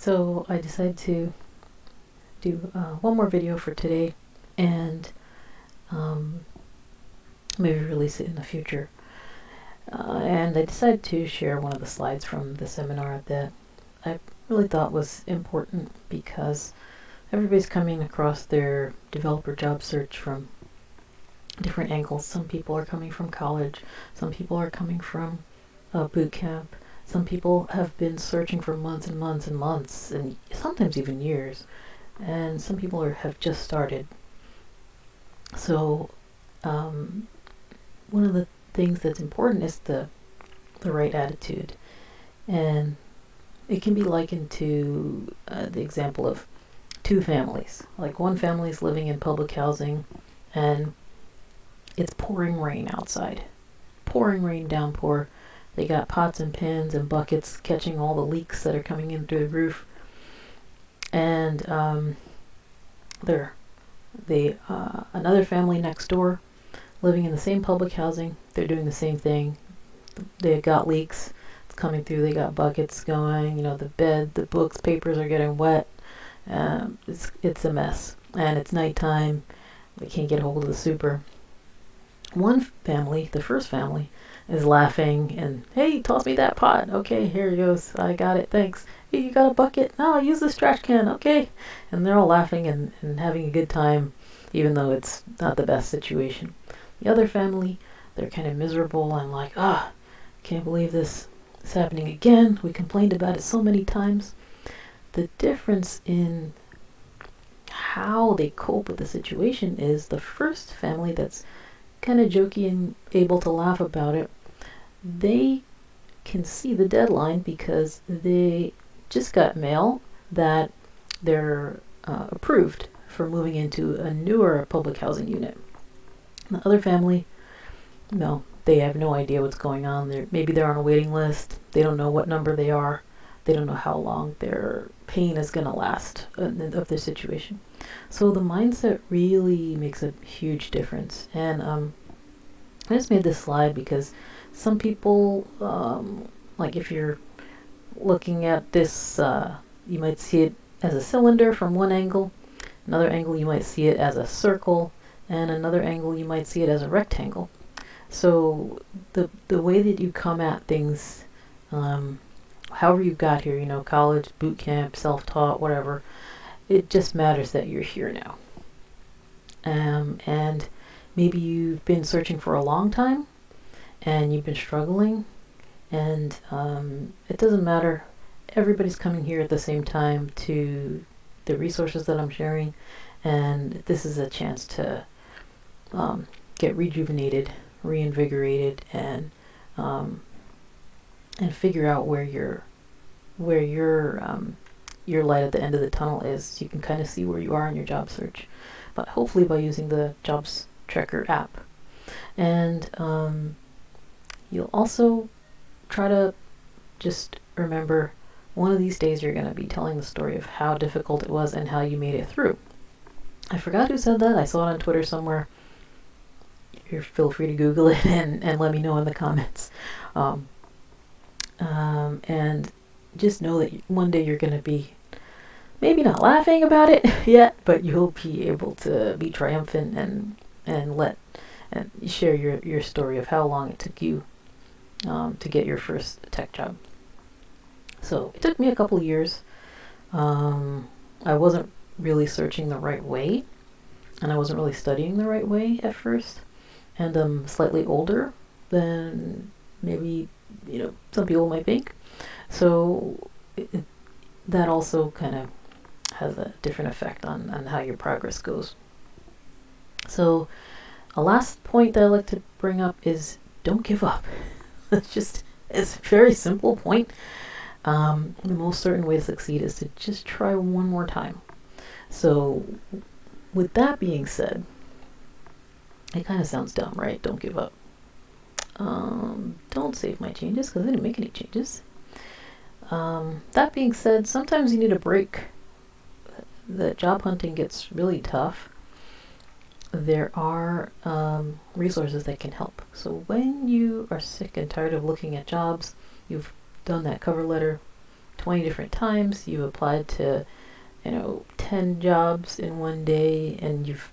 So I decided to do one more video for today, and maybe release it in the future. And I decided to share one of the slides from the seminar that I really thought was important, because everybody's coming across their developer job search from different angles. Some people are coming from college, some people are coming from boot camp, some people have been searching for months and months and months, and sometimes even years, and some people have just started. So one of the things that's important is the right attitude, and it can be likened to the example of two families. Like, one family is living in public housing, and it's pouring rain outside. Pouring rain, downpour. They got pots and pans and buckets catching all the leaks that are coming in through the roof. And another family next door, living in the same public housing, they're doing the same thing. They got leaks coming through. They got buckets going. The bed, the books, papers are getting wet. It's a mess, and it's nighttime. They can't get a hold of the super. One family, the first family, is laughing and, "Hey, toss me that pot." "Okay, here it goes. I got it. Thanks." "Hey, you got a bucket?" "No, use this trash can." "Okay." And they're all laughing and having a good time, even though it's not the best situation. The other family, they're kind of miserable and like, can't believe this is happening again. We complained about it so many times. The difference in how they cope with the situation is the first family, that's kind of jokey and able to laugh about it, they can see the deadline because they just got mail that they're approved for moving into a newer public housing unit. The other family, no, they have no idea what's going on. Maybe they're on a waiting list. They don't know what number they are. They don't know how long their pain is going to last of their situation. So the mindset really makes a huge difference. And I just made this slide because some people, like, if you're looking at this, you might see it as a cylinder from one angle. Another angle, you might see it as a circle. And another angle, you might see it as a rectangle. So the way that you come at things, however you got here, college, boot camp, self-taught, whatever, it just matters that you're here now. And maybe you've been searching for a long time and you've been struggling, and it doesn't matter. Everybody's coming here at the same time to the resources that I'm sharing, and this is a chance to get rejuvenated, reinvigorated, and figure out where your light at the end of the tunnel is. You can kind of see where you are in your job search, but hopefully by using the Jobs Tracker app. And you'll also try to just remember, one of these days you're going to be telling the story of how difficult it was and how you made it through. I forgot who said that. I saw it on Twitter somewhere. Feel free to Google it and let me know in the comments. And just know that one day you're going to be maybe not laughing about it yet, but you'll be able to be triumphant and share your story of how long it took you to get your first tech job. So it took me a couple years. I wasn't really searching the right way, and I wasn't really studying the right way at first, and I'm slightly older than maybe some people might think. So that also kind of has a different effect on how your progress goes. So a last point that I like to bring up is, don't give up. It's a very simple point. The most certain way to succeed is to just try one more time. So with that being said, it kind of sounds dumb, right? Don't give up. Don't save my changes, because I didn't make any changes. That being said, sometimes you need a break. The job hunting gets really tough. There are resources that can help. So when you are sick and tired of looking at jobs, you've done that cover letter, 20 different times, you've applied to 10 jobs in one day, and you've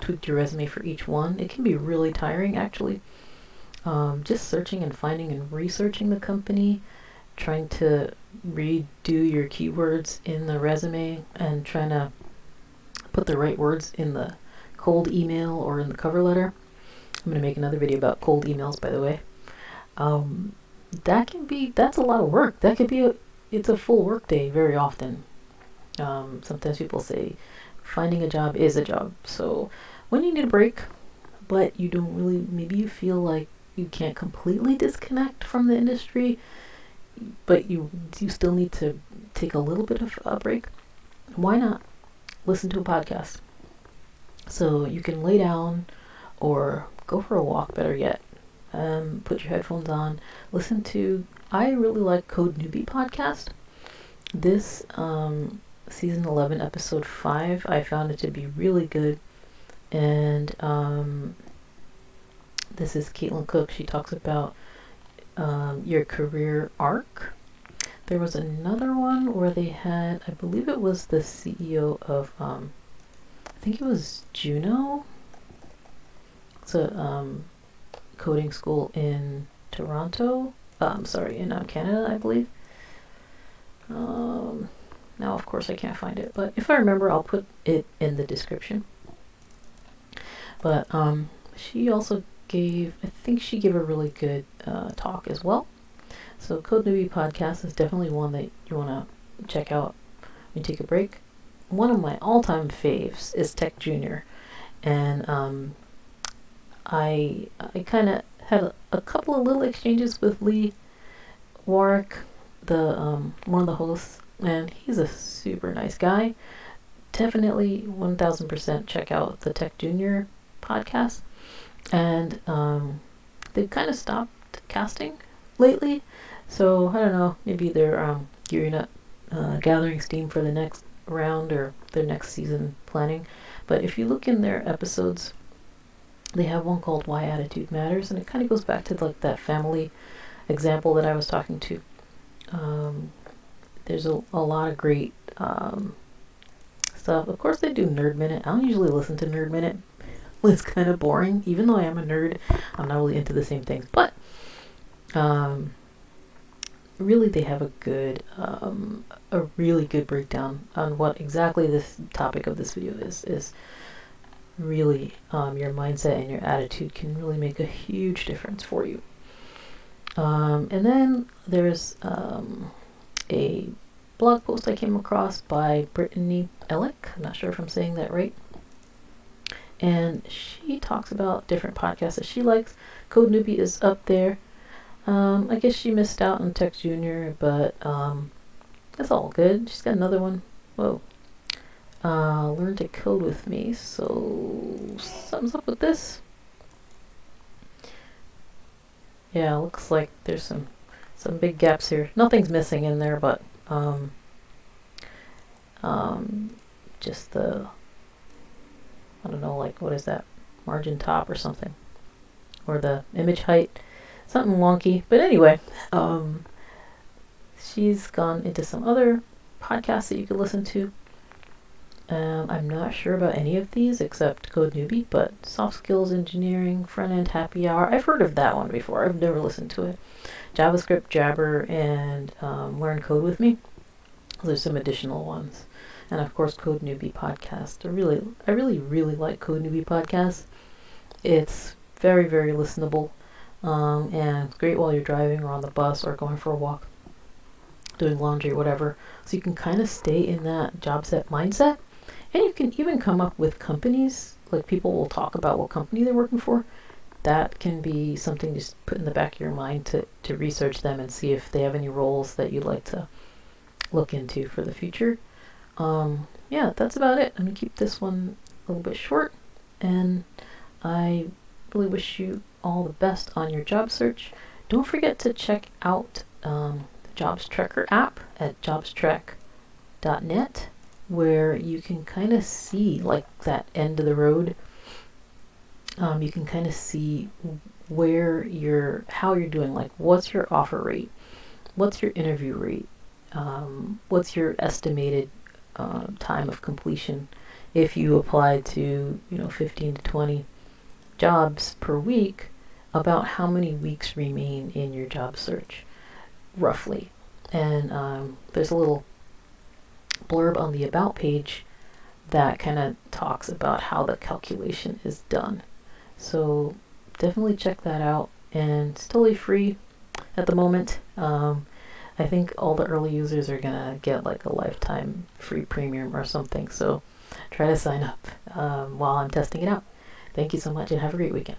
tweaked your resume for each one. It can be really tiring, actually. Just searching and finding and researching the company, trying to redo your keywords in the resume, and trying to put the right words in the cold email or in the cover letter. I'm going to make another video about cold emails, by the way. That's a lot of work. It's a full work day very often. Sometimes people say finding a job is a job. So when you need a break, but you don't really, maybe you feel like you can't completely disconnect from the industry, but you still need to take a little bit of a break, why not listen to a podcast? So you can lay down or go for a walk, better yet. Put your headphones on, listen to, I really like Code Newbie podcast. This season 11 episode 5, I found it to be really good. And this is Caitlin Cook. She talks about your career arc. There was another one where they had, I believe it was the CEO of I think it was Juno. It's a coding school in Toronto. In Canada, I believe. Now, of course, I can't find it, but if I remember, I'll put it in the description. But she also gave a really good talk as well. So Code Newbie podcast is definitely one that you want to check out when you take a break. One of my all-time faves is Tech Junior, and I kind of had a couple of little exchanges with Lee Warwick, the one of the hosts, and he's a super nice guy. Definitely 1000% check out the Tech Junior podcast. And they've kind of stopped casting lately, so I don't know, maybe they're gearing up, gathering steam for the next round or their next season planning. But if you look in their episodes, they have one called Why Attitude Matters, and it kind of goes back to like that family example that I was talking to. There's a lot of great stuff. Of course, they do Nerd Minute. I don't usually listen to Nerd Minute. It's kind of boring. Even though I am a nerd, I'm not really into the same things. But really, they have a really good breakdown on what exactly this topic of this video is. Really, your mindset and your attitude can really make a huge difference for you. And then there's a blog post I came across by Brittany Ellick. I'm not sure if I'm saying that right. And she talks about different podcasts that she likes. Code Newbie is up there. I guess she missed out on Tech Junior, but that's all good. She's got another one. Whoa. Learn to Code with Me. So something's up with this. Yeah, looks like there's some big gaps here. Nothing's missing in there, but just the, I don't know, like what is that, margin top or something, or the image height, something wonky. But anyway, she's gone into some other podcasts that you could listen to. I'm not sure about any of these except Code Newbie, but Soft Skills Engineering, Front End Happy Hour, I've heard of that one before. I've never listened to it. JavaScript Jabber and Learn Code with Me. Those are some additional ones. And of course, Code Newbie podcast. I really like Code Newbie podcast. It's very, very listenable, and it's great while you're driving or on the bus or going for a walk, doing laundry, whatever. So you can kind of stay in that job set mindset, and you can even come up with companies. Like people will talk about what company they're working for. That can be something just put in the back of your mind to research them and see if they have any roles that you'd like to look into for the future. Yeah, that's about it. I'm gonna keep this one a little bit short, and I really wish you all the best on your job search. Don't forget to check out the Jobs Trekker app at jobstrek.net, where you can kind of see like that end of the road. You can kind of see how you're doing, like what's your offer rate, what's your interview rate, what's your estimated time of completion if you apply to 15 to 20 jobs per week, about how many weeks remain in your job search roughly. And there's a little blurb on the about page that kind of talks about how the calculation is done. So definitely check that out, and it's totally free at the moment. I think all the early users are gonna get like a lifetime free premium or something, so try to sign up while I'm testing it out. Thank you so much and have a great weekend.